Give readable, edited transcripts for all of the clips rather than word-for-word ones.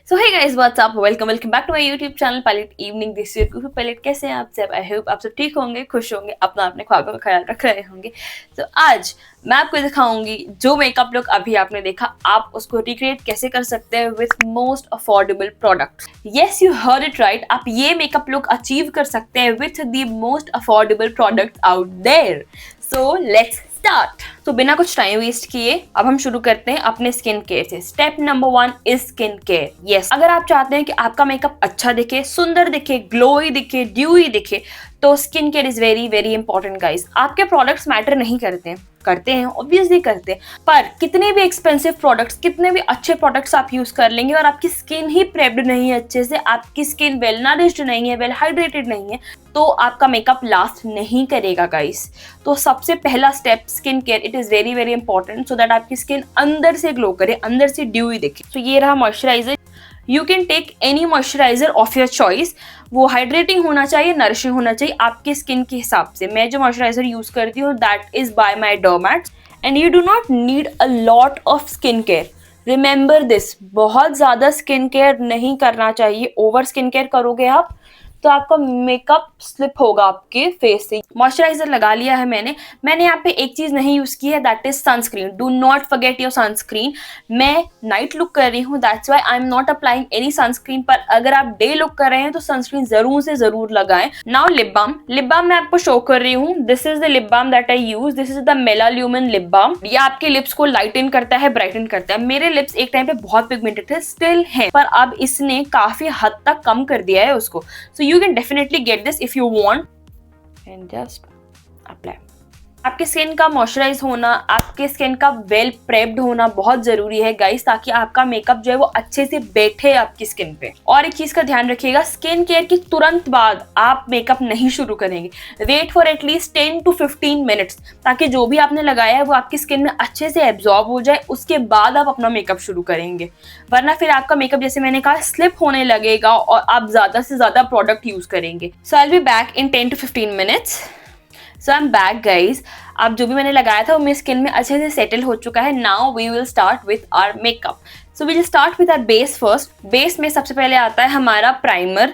So hey guys what's up, welcome back to my YouTube channel palette evening this year. क्योंकि palette कैसे हैं आप सब? I hope आप सब ठीक होंगे, खुश होंगे, अपना अपने ख्वाबों का ख्याल रख रहे होंगे। तो आज मैं आपको दिखाऊंगी जो मेकअप लुक अभी आपने देखा, आप उसको रिक्रिएट कैसे कर सकते हैं with most affordable product. Yes, you heard it right, आप ये मेकअप लुक अचीव कर सकते हैं with the most affordable product out there. So let's start. तो बिना कुछ टाइम वेस्ट किए अब हम शुरू करते हैं अपने स्किन केयर से। Step number 1 is skin care. Yes, अगर आप चाहते हैं कि आपका मेकअप अच्छा दिखे, सुंदर दिखे, ग्लोई दिखे, ड्यूई दिखे, तो skin care is very very important guys. आपके प्रोडक्ट्स मैटर नहीं करते हैं ऑब्वियसली करते हैं, पर कितने भी एक्सपेंसिव प्रोडक्ट्स, कितने भी अच्छे प्रोडक्ट्स आप यूज कर लेंगे और आपकी स्किन ही प्रेप्ड नहीं है अच्छे से, आपकी स्किन वेल नरिश्ड नहीं है, वेल हाइड्रेटेड नहीं है, तो आपका मेकअप लास्ट नहीं करेगा गाइस। तो सबसे पहला step skin care, it is very very important so that आपकी स्किन अंदर से ग्लो करे, अंदर से ड्यूई दिखे। तो ये रहा moisturiser. You can take any moisturiser of your choice. वो हाइड्रेटिंग होना चाहिए, नरिशिंग होना चाहिए आपके स्किन के हिसाब से। मैं जो मॉइस्चराइजर यूज करती हूँ that is by my डर्मैट and you do not need a lot of skin care. Remember this, बहुत ज्यादा स्किन केयर नहीं करना चाहिए। ओवर स्किन केयर करोगे आप तो आपका मेकअप स्लिप होगा आपके फेस से। मॉइस्चराइजर लगा लिया है मैंने यहाँ पे एक चीज नहीं यूज की है, that is sunscreen. Do not forget your sunscreen. मैं नाइट लुक कर रही हूँ, that's why I am not applying any sunscreen, पर अगर आप डे लुक कर रहे हैं तो सनस्क्रीन जरूर से जरूर लगाएं। नाउ लिप बाम मैं आपको शो कर रही हूँ। This is the lip balm that I use. This is the मेलाल्यूमिन लिप बाम। ये आपके लिप्स को लाइटन करता है, ब्राइटन करता है। मेरे लिप्स एक टाइम पे बहुत पिगमेंटेड थे, स्टिल है, पर अब इसने काफी हद तक कम कर दिया है उसको। सो you can definitely get this if you want and just apply. आपके स्किन का मॉइस्चराइज होना, आपके स्किन का वेल प्रेप्ड होना बहुत जरूरी है गाइस, ताकि आपका मेकअप जो है वो अच्छे से बैठे आपकी स्किन पे। और एक चीज का ध्यान रखिएगा, स्किन केयर के तुरंत बाद आप मेकअप नहीं शुरू करेंगे। Wait for at least 10 to 15 minutes, ताकि जो भी आपने लगाया है वो आपकी स्किन में अच्छे से एब्जॉर्ब हो जाए, उसके बाद आप अपना मेकअप शुरू करेंगे। वरना फिर आपका मेकअप, जैसे मैंने कहा, स्लिप होने लगेगा और आप ज्यादा से ज्यादा प्रोडक्ट यूज करेंगे। So I will be back in 10 to 15 minutes. So I am back guys. अब जो भी मैंने लगाया था वो मेरी स्किन में अच्छे से सेटल हो चुका है। Now we will start with our makeup. So we will start with our base first. Base में सबसे पहले आता है हमारा प्राइमर।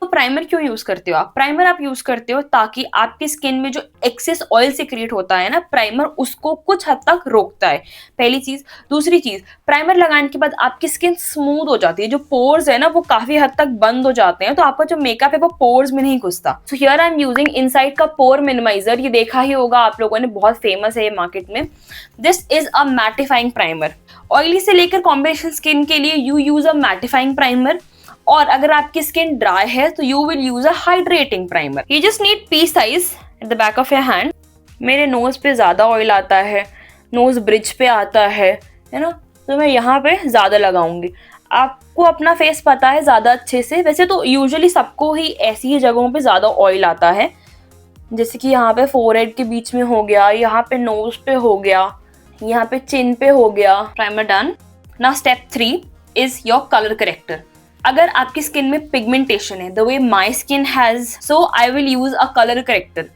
तो प्राइमर क्यों यूज करते हो आप? प्राइमर आप यूज करते हो ताकि आपकी स्किन में जो एक्सेस ऑयल सिक्रिएट होता है ना, प्राइमर उसको कुछ हद तक रोकता है, पहली चीज। दूसरी चीज, प्राइमर लगाने के बाद आपकी स्किन स्मूथ हो जाती है, जो पोर्स है ना वो काफी हद तक बंद हो जाते हैं, तो आपका जो मेकअप है वो पोर्स में नहीं घुसता। सो here I am using inside का पोर मिनिमाइजर। ये देखा ही होगा आप लोगों ने, बहुत फेमस है ये मार्केट में। This is a mattifying primer. Oily से लेकर कॉम्बिनेशन स्किन के लिए you use a mattifying primer, और अगर आपकी स्किन ड्राई है तो you will use a hydrating primer. You just need P size at the back of your hand. मेरे नोज पे ज्यादा ऑयल आता है, नोज ब्रिज पे आता है ना, तो मैं यहाँ पे ज्यादा लगाऊंगी। आपको अपना फेस पता है ज्यादा अच्छे से। वैसे तो यूजुअली सबको ही ऐसी ही जगहों पे ज्यादा ऑयल आता है, जैसे कि यहाँ पे फोरहेड के बीच में हो गया, यहाँ पे नोज पे हो गया, यहाँ पे चिन पे हो गया। Primer done. Now step 3 is your colour corrector. अगर आपकी स्किन में पिगमेंटेशन है, the way my skin has, so I will use a colour corrector.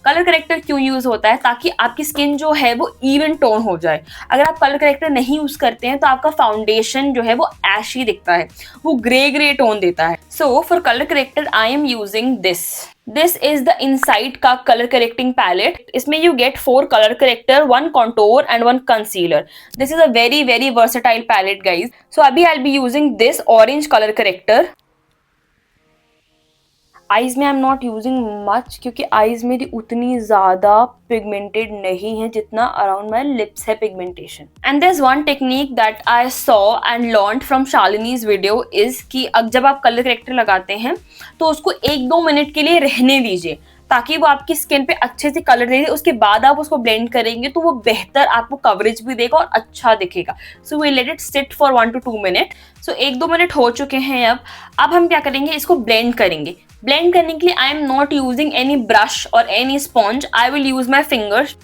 Colour corrector क्यों यूज होता है? ताकि आपकी स्किन जो है वो इवन टोन हो जाए। अगर आप कलर करेक्टर नहीं यूज करते हैं तो आपका फाउंडेशन जो है वो ऐशी दिखता है, वो ग्रे टोन देता है। So for colour corrector I am using this is the Insight का कलर करेक्टिंग पैलेट। इसमें you get 4 colour corrector, 1 contour and 1 concealer. This is a very very versatile palette guys. So अभी I will be using this orange colour corrector. Eyes में I am not using much, क्योंकि eyes मेरी उतनी ज्यादा pigmented नहीं है जितना around my lips है pigmentation. And there is one technique that I saw and learned from Shalini's video is कि जब आप कलर करेक्टर लगाते हैं तो उसको 1-2 मिनट के लिए रहने दीजिए, ताकि वो आपकी स्किन पे अच्छे से कलर दे दे। उसके बाद आप उसको ब्लेंड करेंगे तो वो बेहतर आपको कवरेज भी देगा और अच्छा दिखेगा। So we let it sit for 1 to 2 minute. So 1-2 minute हो चुके हैं। अब हम क्या करेंगे, इसको ब्लेंड करेंगे। ब्लेंड करने के लिए I am not using any brush और any sponge, I will use my fingers.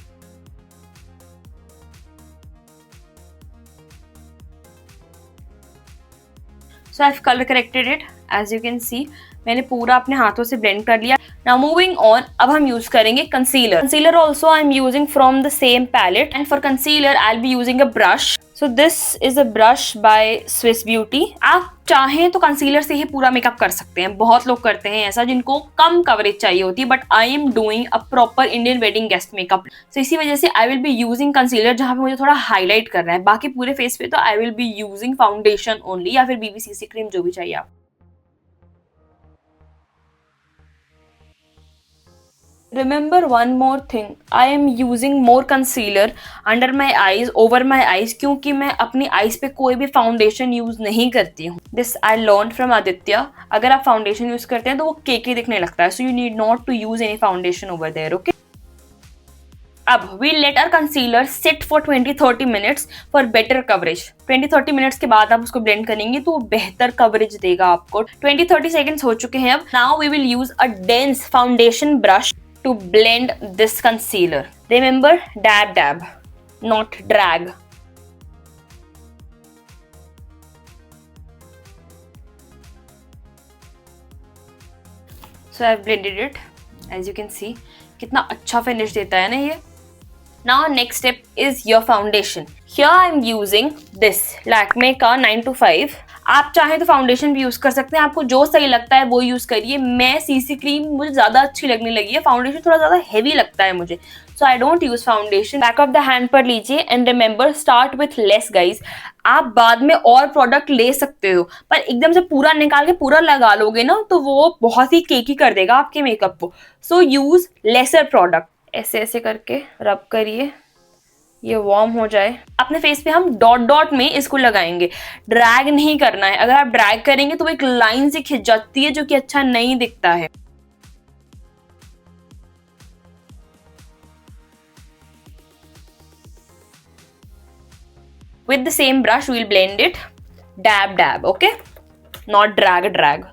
So I have colour corrected it, as you can see मैंने पूरा अपने हाथों से ब्लेंड कर लिया। नाउ मूविंग ऑन, अब हम यूज करेंगे concealer. Concealer also I am using from the same palette, and for concealer I will be using a brush. So this is a brush by Swiss Beauty. आप चाहें तो concealer से ही पूरा makeup कर सकते हैं, बहुत लोग करते हैं ऐसा जिनको कम कवरेज चाहिए होती है, but I am doing a proper Indian wedding guest makeup, तो इसी वजह से I will be using concealer जहां पे मुझे थोड़ा हाईलाइट करना है। बाकी पूरे फेस पे तो आई will be using foundation only, या फिर बीबीसीसी क्रीम, जो भी चाहिए आप। Remember one more thing, I am using more concealer under my eyes, over my eyes, क्योंकि मैं अपनी आईज पे कोई भी फाउंडेशन यूज नहीं करती हूँ। This I learn from Aditya. अगर आप फाउंडेशन यूज करते हैं तो वो केकी दिखने लगता है, so you need not to use any foundation over there, okay. अब we let our concealer sit for 20-30 minutes for better coverage. 20-30 minutes के बाद आप उसको ब्लेंड करेंगे तो वो बेहतर कवरेज देगा आपको। 20-30 सेकेंड्स हो चुके हैं अब। Now we will use a dense foundation brush to blend this concealer. Remember, dab, not drag. So I've blended it. As you can see, कितना अच्छा फिनिश देता है ना ये। Now next step is your foundation. Here I'm using this Lakme का 925. आप चाहें तो फाउंडेशन भी यूज कर सकते हैं, आपको जो सही लगता है वो यूज करिए। मैं सीसी क्रीम मुझे ज्यादा अच्छी लगने लगी है, फाउंडेशन थोड़ा ज्यादा हैवी लगता है मुझे, so I don't use foundation. Back of the hand पर लीजिए and remember start with less guys. आप बाद में और प्रोडक्ट ले सकते हो, पर एकदम से पूरा निकाल के पूरा लगा लोगे ना तो वो बहुत ही केकी कर देगा आपके मेकअप को। सो यूज लेसर प्रोडक्ट। ऐसे ऐसे करके रब करिए, ये वार्म हो जाए। अपने फेस पे हम डॉट डॉट में इसको लगाएंगे, ड्रैग नहीं करना है। अगर आप ड्रैग करेंगे तो वो एक लाइन से खिंच जाती है जो कि अच्छा नहीं दिखता है। With the same brush we'll blend it, dab, okay, not drag.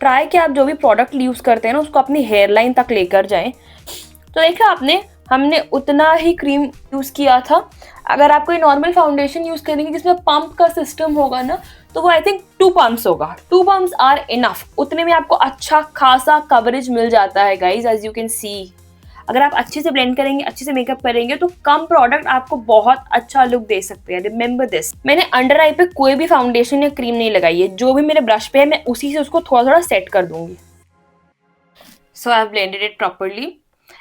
Try कि आप जो भी प्रोडक्ट यूज करते हैं ना उसको अपनी हेयर लाइन तक लेकर जाएं। तो देखा आपने, हमने उतना ही क्रीम यूज किया था। अगर आप कोई नॉर्मल फाउंडेशन यूज करेंगे जिसमें पंप का सिस्टम होगा ना तो वो आई थिंक 2 पंप्स होगा। 2 पंप्स आर इनफ, उतने में आपको अच्छा खासा कवरेज मिल जाता है guys, as you can see. अगर आप अच्छे से ब्लेंड करेंगे, अच्छे से मेकअप करेंगे तो कम प्रोडक्ट आपको बहुत अच्छा लुक दे सकते हैं। Remember this. मैंने अंडर आई पे कोई भी फाउंडेशन या क्रीम नहीं लगाई है, जो भी मेरे ब्रश पे है मैं उसी से उसको थोड़ा थोड़ा सेट कर दूंगी। So I have blended it properly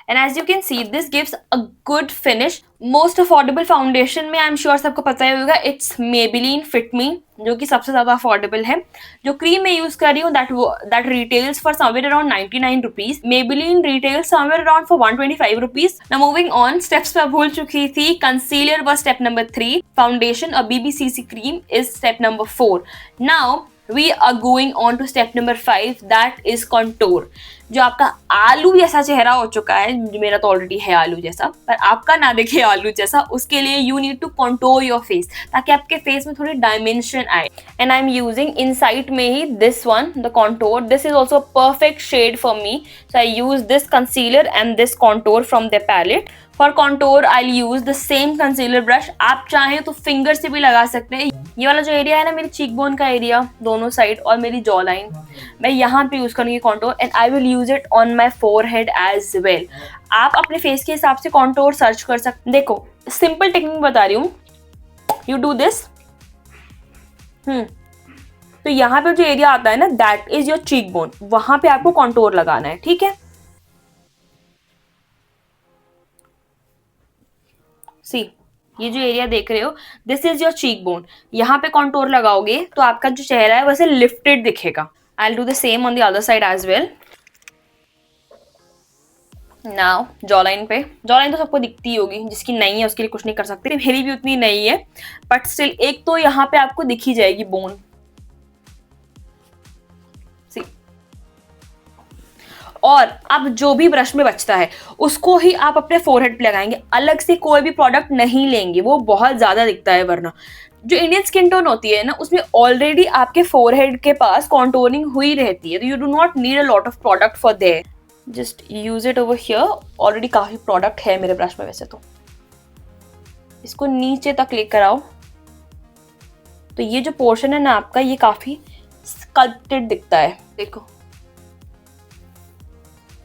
and as you can see this gives a good finish. Most affordable foundation में I'm sure सबको पता ही होगा, it's Maybelline Fit Me, जो कि सबसे ज्यादा अफोर्डेबल है। जो क्रीम मैं यूज कर रही हूँ that retails for somewhere around 99 rupees. Maybelline retails somewhere around for 125 rupees. Now moving on, steps मैं भूल चुकी थी। Concealer was step number 3, foundation or BBCC cream is step number 4. Now we are going on to step number 5, that is contour. जो आपका आलू जैसा चेहरा हो चुका है, मेरा तो ऑलरेडी है आलू जैसा, पर आपका ना देखे आलू जैसा, उसके लिए you need to contour your face ताकि आपके फेस में थोड़ी डायमेंशन आए। And I am using Insight में ही this one, the contour. This is also perfect shade for me, so I use this concealer and this contour from the palette. For contour I use the same concealer brush. आप चाहें तो finger से भी लगा सकते हैं। ये वाला जो एरिया है ना, मेरी चीक बोन का एरिया दोनों साइड और मेरी जॉ लाइन, मैं यहाँ पे यूज करूंगी contour and I will use it on my forehead as well. आप अपने फेस के हिसाब से कंटोर सर्च कर सकते। देखो सिंपल टेक्निक बता रही हूँ, यू डू दिस। तो यहाँ पे जो एरिया आता है ना, that is your cheek bone, वहां पे आपको कंटोर लगाना है, ठीक है। सी, ये जो एरिया देख रहे हो, this is your cheek bone. यहाँ पे कंटोर लगाओगे तो आपका जो चेहरा है वैसे लिफ्टेड दिखेगा। I will do the same on the other side as well. Now jaw line पे, जॉ लाइन तो सबको दिखती होगी, जिसकी नहीं है उसके लिए कुछ नहीं कर सकते, मेरी भी उतनी नहीं है, बट स्टिल एक तो यहाँ पे आपको दिखी जाएगी बोन। सी, और अब जो भी ब्रश में बचता है उसको ही आप अपने फोरहेड पे लगाएंगे, अलग से कोई भी प्रोडक्ट नहीं लेंगे, वो बहुत ज्यादा दिखता है। वरना जो इंडियन स्किन टोन होती है ना, उसमें ऑलरेडी आपके फोरहेड के पास कॉन्टोरिंग हुई रहती है, तो you do not need a lot of product for their, just use it over here. Already काफी प्रोडक्ट है मेरे ब्रश में वैसे तो। इसको नीचे तक लेकर आओ, तो ये जो पोर्शन है ना आपका, ये काफी स्कल्प्टेड दिखता है, देखो।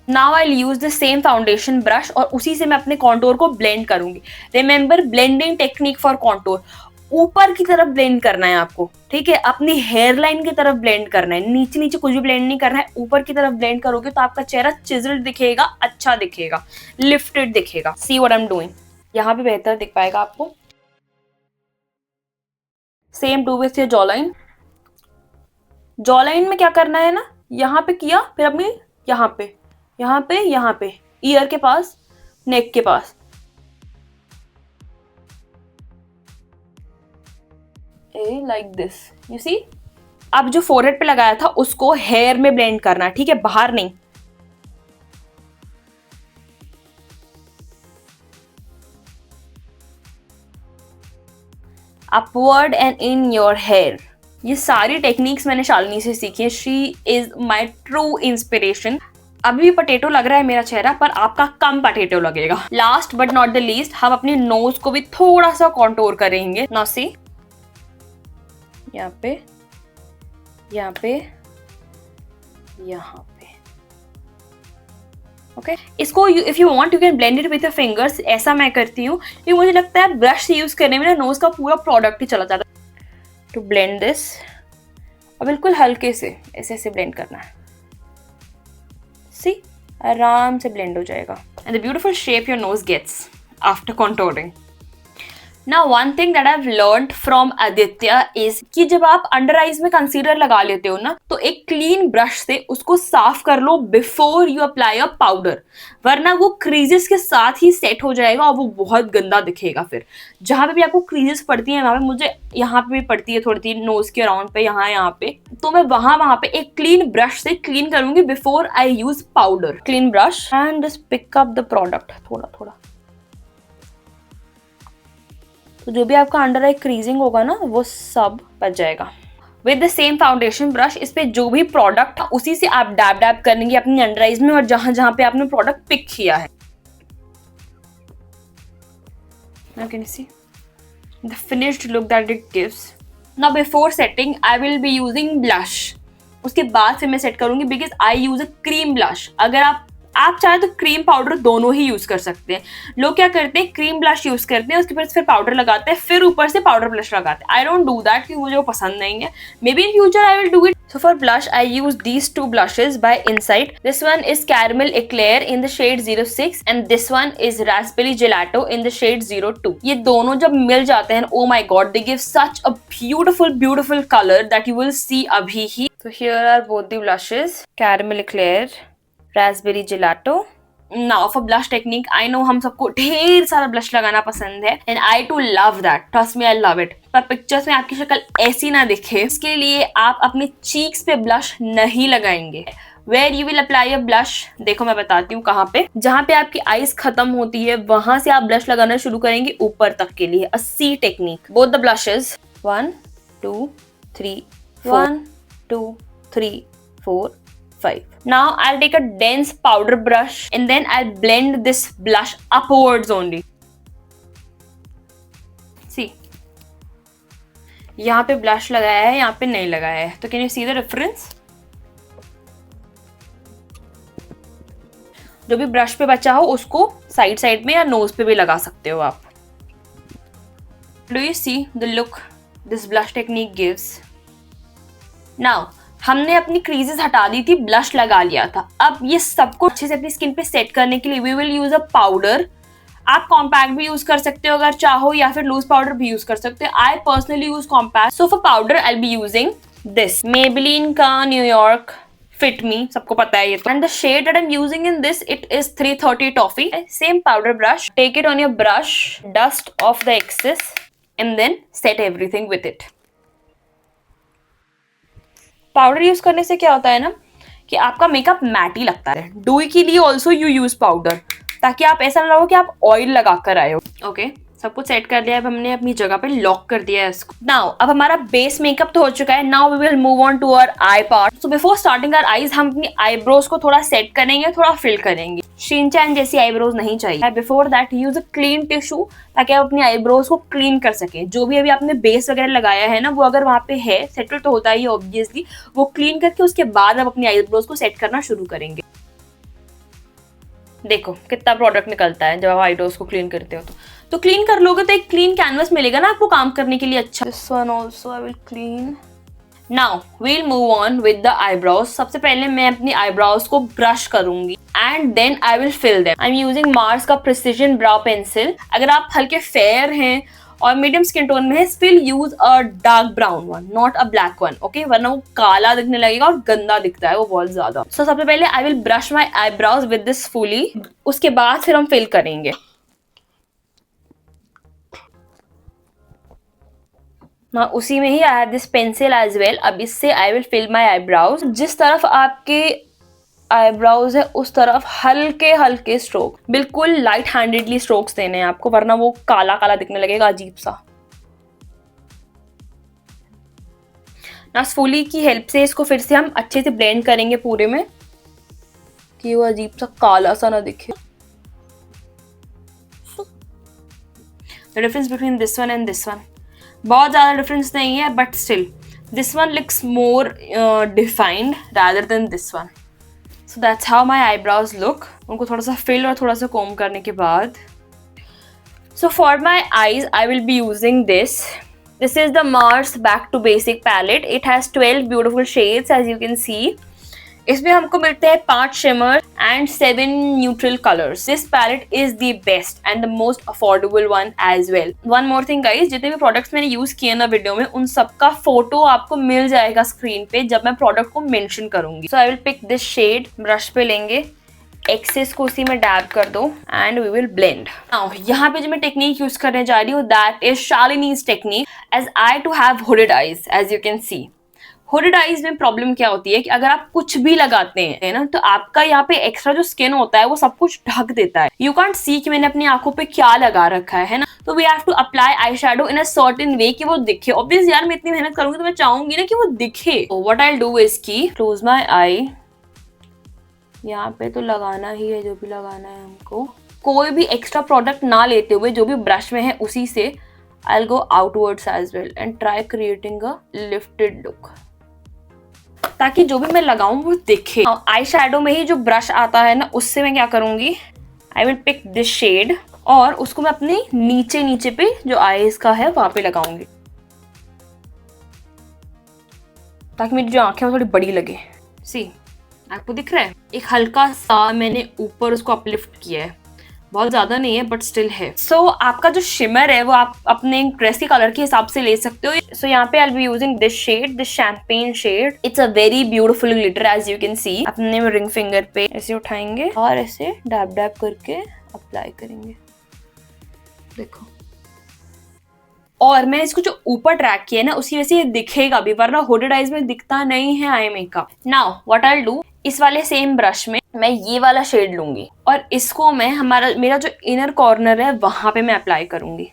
Now I use the same foundation brush और उसी से मैं अपने कॉन्टोर को ब्लेंड करूंगी। Remember, blending technique for contour, ऊपर की तरफ ब्लेंड करना है आपको, ठीक है, अपनी हेयर लाइन की तरफ ब्लेंड करना है, नीचे नीचे कुछ भी ब्लेंड नहीं करना है, ऊपर की तरफ ब्लेंड करोगे तो आपका चेहरा चिजल्ड दिखेगा, अच्छा दिखेगा, लिफ्टेड दिखेगा। See what I am doing, यहाँ पे बेहतर दिख पाएगा आपको। Same do with your jaw line. Jaw line में क्या करना है ना, यहाँ पे किया, फिर अपनी यहाँ पे, यहाँ पे, यहाँ पे, ईयर के पास, नेक के पास, लाइक दिस, यू सी। अब जो फोरहेड पे लगाया था उसको हेयर में ब्लेंड करना, ठीक है, बाहर नहीं। Upward and in your hair. ये सारी टेक्निक्स मैंने शालिनी से सीखी है। She is my true inspiration. अभी भी पटेटो लग रहा है मेरा चेहरा, पर आपका कम पटेटो लगेगा। Last but not the least, हम अपनी नोज को भी थोड़ा सा कॉन्टोर करेंगे। नाउ सी, यहाँ पे, यहाँ पे, यहाँ पे, ओके। इसको if you want you can blend it with your fingers, ऐसा मैं करती हूँ क्योंकि मुझे लगता है ब्रश यूज करने में ना नोज का पूरा प्रोडक्ट ही चला जाता है। टू ब्लेंड दिस, और बिल्कुल हल्के से ऐसे ऐसे ब्लेंड करना है, सी, आराम से ब्लेंड हो जाएगा। And the beautiful shape your nose gets after contouring. Now one thing that I've learned from Aditya is कि जब आप अंडर आईज में कंसीलर लगा लेते हो ना, तो एक क्लीन ब्रश से उसको साफ कर लो before you apply a powder, वरना वो क्रीजेस के साथ ही सेट हो जाएगा और वो बहुत गंदा दिखेगा। फिर जहां पे भी आपको क्रीजेस पड़ती है, वहां पे मुझे यहाँ पे भी पड़ती है थोड़ी सी नोज के अराउंड पे, यहाँ पे, तो मैं वहां पे एक क्लीन ब्रश से क्लीन करूंगी before I use powder. Clean brush and just pick up the product थोड़ा थोड़ा, तो जो भी आपका अंडर आई क्रीजिंग होगा ना वो सब बच जाएगा। With the same foundation brush, इस पे जो भी प्रोडक्ट था उसी से आप डैब डैब करेंगे अपनी अंडर आईज में और जहां जहां पे आपने प्रोडक्ट पिक किया है। Now can you see the finished look that it gives? Now before setting I will be using blush. उसके बाद फिर मैं सेट करूंगी because I use a cream blush. अगर आप चाहे तो क्रीम पाउडर दोनों ही यूज कर सकते हैं। लोग क्या करते हैं, क्रीम ब्लश यूज करते हैं, उसके बाद फिर पाउडर लगाते हैं, फिर ऊपर से पाउडर ब्लश लगाते हैं। आई डोंट डू दैट क्योंकि मुझे वो पसंद नहीं है। May be in future I will do it. So for blush, I use these two blushes by Insight. This one is Caramel Eclair in the shade 06 and this one is Raspberry Gelato in the shade 02. ये दोनों जब मिल जाते हैं, oh my god, they give such a beautiful color that you will see अभी ही। So here are both the blushes, Caramel Eclair, Raspberry Gelato. Now for blush technique, I know हम सबको ढेर सारा ब्लश लगाना पसंद है and I too love that. Trust me, I love it. पर pictures में आपकी शक्ल ऐसी ना दिखे, इसके लिए आप अपने चीक्स पे ब्लश नहीं लगाएंगे। Where you will apply a blush, देखो मैं बताती हूँ कहाँ पे। जहाँ पे आपकी आईज खत्म होती है वहां से आप ब्लश लगाना शुरू करेंगे ऊपर तक के लिए। A C technique. Both the blushes. 1, 2, 3, 1, 2, 3, 4, 5. Now I'll take a dense powder brush and then I'll blend this blush upwards only. See, यहाँ पे ब्लश लगाया है, यहाँ पे नहीं लगाया है, तो can you see the difference? जो भी ब्रश पे बचा हो उसको साइड साइड में या नोज पे भी लगा सकते हो आप। Do you see the look this blush technique gives? Now हमने अपनी क्रीजेस हटा दी थी, ब्लश लगा लिया था। अब ये सबको अच्छे से अपनी स्किन पे सेट करने के लिए we will use a powder. आप कॉम्पैक्ट भी यूज कर सकते हो अगर चाहो, या फिर लूज पाउडर भी यूज कर सकते हो। I personally use compact. So for powder I be using this Maybelline का न्यूयॉर्क फिट मी, सबको पता है ये तो। And the shade that I am using in this, it is 330 toffee. Same powder brush, take it on your brush, dust off the excess and then set everything with it. Powder use करने से क्या होता है ना कि आपका makeup मैटी लगता है। डूई के लिए ऑल्सो यू यूज पाउडर, ताकि आप ऐसा ना लगे कि आप ऑयल लगा कर आए हो। ओके, सब कुछ सेट कर लिया है, अब हमने अपनी जगह पे लॉक कर दिया है इसको। नाउ अब हमारा बेस मेकअप तो हो चुका है। Now we will move on to our eye part. So before starting our eyes हम अपनी आईब्रोज को थोड़ा सेट करेंगे, थोड़ा फिल करेंगे। शिनचैन जैसी आईब्रोज नहीं चाहिए। Before that use a clean tissue ताकि आप अपनी आईब्रोज को क्लीन कर सके। जो भी अभी आपने बेस वगैरह लगाया है ना, वो अगर वहां पे है सेटल तो होता ही है ऑब्वियसली, वो क्लीन करके उसके बाद आप अपनी आईब्रोज को सेट करना शुरू करेंगे। देखो कितना प्रोडक्ट निकलता है जब आप आईब्रोज को क्लीन करते हो। तो क्लीन कर लोगे तो एक क्लीन कैनवस मिलेगा ना आपको काम करने के लिए। अच्छा, this one also I will clean. Now we'll move on with the eyebrows. सबसे पहले मैं अपनी आईब्रोज को ब्रश करूंगी and then I will fill them. I am using Mars का प्रिसिजन ब्राउ पेंसिल। अगर आप हल्के फेयर हैं और मीडियम स्किन टोन में है, still use a dark brown one, not a black one, okay, वरना वो काला दिखने लगेगा और गंदा दिखता है वो बहुत ज्यादा। सो सबसे पहले I will brush my eyebrows with this spoolie. उसके बाद फिर हम फिल करेंगे। उसी में ही I have this pencil as well. अब इससे I will fill my eyebrows. जिस तरफ आपके आईब्रोज है उस तरफ हल्के हल्के स्ट्रोक, बिल्कुल लाइट हैंडेडली स्ट्रोक्स देने हैं आपको, वरना वो काला काला दिखने लगेगा अजीब सा। नासफूली की हेल्प से इसको फिर से हम अच्छे से ब्लेंड करेंगे पूरे में कि वो अजीब सा काला सा ना दिखे। The difference between this one and this one, बहुत ज्यादा डिफरेंस नहीं है, but still this one looks more defined rather than this one. So that's how my eyebrows look. उनको थोड़ा सा फिल और थोड़ा सा कोम करने के बाद, so for my eyes I will be using this. This is the Mars Back to Basic palette. It has 12 beautiful shades as you can see. इसमें हमको मिलते हैं 5 shimmer and 7 neutral colours. This palette is the best and the most affordable one as well. One more thing guys, जितने भी products मैंने use किए ना video में, उन सबका फोटो आपको मिल जाएगा स्क्रीन पे जब मैं प्रोडक्ट को मेंशन करूंगी। So I will pick this shade. Brush पे लेंगे, एक्सेस को उसी में डैब कर दो and we will blend. Now यहाँ पे जो मैं टेक्निक यूज करने जा रही हूँ that is Shalini's technique, as I too have hooded eyes as you can see. Hooded eyes में प्रॉब्लम क्या होती है कि अगर आप कुछ भी लगाते हैं ना, तो आपका यहाँ पे एक्स्ट्रा जो स्किन होता है वो सब कुछ ढक देता है। यू कांट सी कि मैंने अपनी आंखों पे क्या लगा रखा है ना। तो we have to apply eye shadow in a certain way कि वो दिखे। ऑब्वियस यार, मैं इतनी मेहनत करूंगी तो मैं चाहूंगी ना कि वो दिखे। What I will do is की क्लोज माई आई। यहाँ पे तो लगाना ही है जो भी लगाना है हमको। कोई भी एक्स्ट्रा प्रोडक्ट ना लेते हुए जो भी ब्रश में है उसी से I will go outwards as well and try creating a lifted look, ताकि जो भी मैं लगाऊं वो दिखे। आई शैडो में ही जो ब्रश आता है ना, उससे मैं क्या करूंगी, I will pick this shade और उसको मैं अपने नीचे नीचे पे जो आईज का है वहां पे लगाऊंगी, ताकि मेरी जो आंखें वो थोड़ी बड़ी लगे। सी, आपको दिख रहा है? एक हल्का सा मैंने ऊपर उसको अपलिफ्ट किया है, बहुत ज्यादा नहीं है बट स्टिल है। सो आपका जो शिमर है वो आप अपने ड्रेस के कलर के हिसाब से ले सकते हो। सो यहाँ पे I will be using this shade, this champagne shade. It's a very beautiful glitter as you can see. अपने रिंग फिंगर पे ऐसे उठाएंगे और ऐसे डैब डैब करके अप्लाई करेंगे। देखो, और मैं इसको जो ऊपर ट्रैक किया है ना, उसी वजह से ये दिखेगा भी, वरना हुडेड आईज में दिखता नहीं है eye makeup. Now what I will do, इस वाले सेम ब्रश में मैं ये वाला शेड लूंगी और इसको मैं मेरा जो इनर कॉर्नर है वहां पे मैं अप्लाई करूंगी।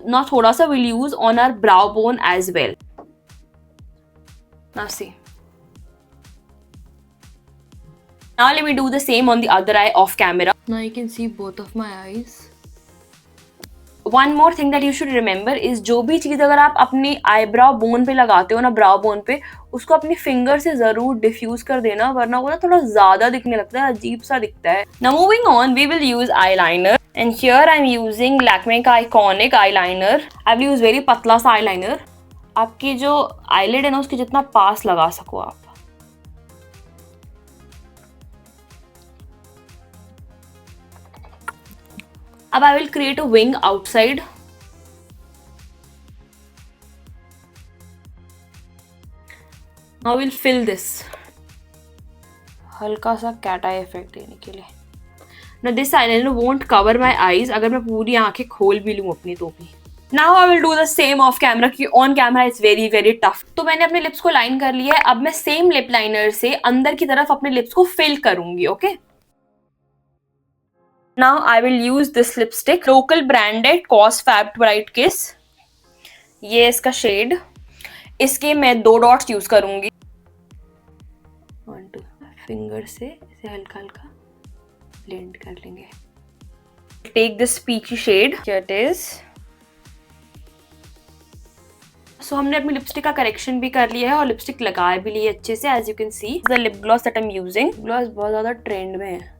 ना थोड़ा सा will use on our brow bone as well. Now see, now let me do the same on the other eye off camera. Now you can see both of my eyes. One more thing that you should remember is, जो भी चीज अगर आप अपनी eyebrow bone पे लगाते हो ना, ब्राउ बोन पे, उसको अपनी फिंगर से जरूर डिफ्यूज कर देना, वरना वो ना थोड़ा ज्यादा दिखने लगता है, अजीब सा दिखता है। Now moving on, we will use eyeliner and here I am using Lakme का iconic eyeliner. I will use very पतला सा आई लाइनर। आपकी जो आईलिड है ना, उसके जितना पास लगा सको आप। अब I will create a wing outside. Now will fill this, हल्का सा कैट आई इफेक्ट देने के लिए। Now this eyeliner won't cover my eyes, अगर मैं पूरी आंखें खोल भी लूं अपनी तो भी। Now I will do the same off camera, कि on camera it's very very tough. तो मैंने अपने लिप्स को लाइन कर लिया है। अब मैं सेम लिप लाइनर से अंदर की तरफ अपने लिप्स को फिल करूंगी। Okay, Now I will use this lipstick, local branded COS Fab Bright Kiss. ये इसका शेड, इसके मैं 2 डॉट्स यूज करूंगी. 1 2 फिंगर से इसे हल्का हल्का ब्लेंड कर लेंगे. Take this peachy shade. Here it is. So हमने अपनी लिपस्टिक का करेक्शन भी कर लिया है और लिपस्टिक लगा भी ली है अच्छे से. As you can see, the lip gloss that I'm using. Gloss बहुत ज्यादा ट्रेंड में है.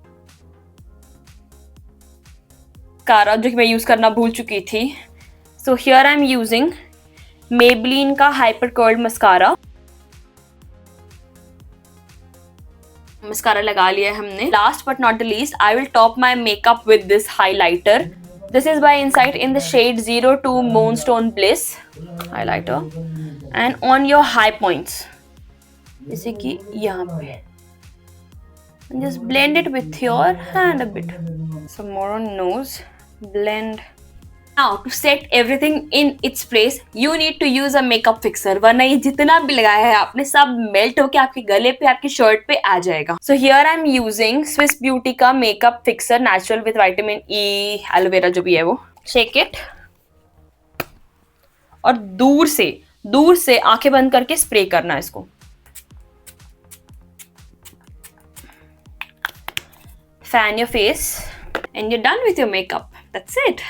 मस्कारा जो कि मैं यूज करना भूल चुकी थी. So here I am using Maybelline का हाइपर कर्ल्ड मस्कारा. मस्कारा लगा लिया है हमने. Last but not the least, I will top my makeup with this highlighter. This is by Insight in the shade 02 Moonstone Bliss highlighter. And on your high points, जैसे कि यहाँ पे, just blend it with your hand a bit. Some more on nose. Blend. Now to set everything in its place, you need to use a makeup fixer. वरना ये जितना भी लगाया है आपने सब मेल्ट होके आपके गले पे, आपकी शर्ट पे आ जाएगा. So here I'm using Swiss Beauty का makeup fixer natural with vitamin E, aloe vera जो भी है वो. Shake it. और दूर से आंखें बंद करके स्प्रे करना है इसको. Fan your face and you're done with your makeup. That's it.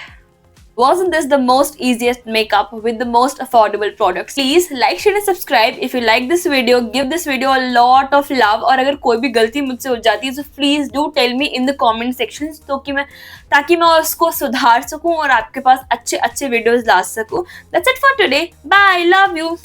Wasn't this the most easiest makeup with the most affordable products? Please like, share and subscribe if you like this video. Give this video a lot of love. और अगर कोई भी गलती मुझसे हो जाती है तो please do tell me in the comment sections ताकि मैं उसको सुधार सकूं और आपके पास अच्छे videos ला सकूं. That's it for today. Bye. Love you.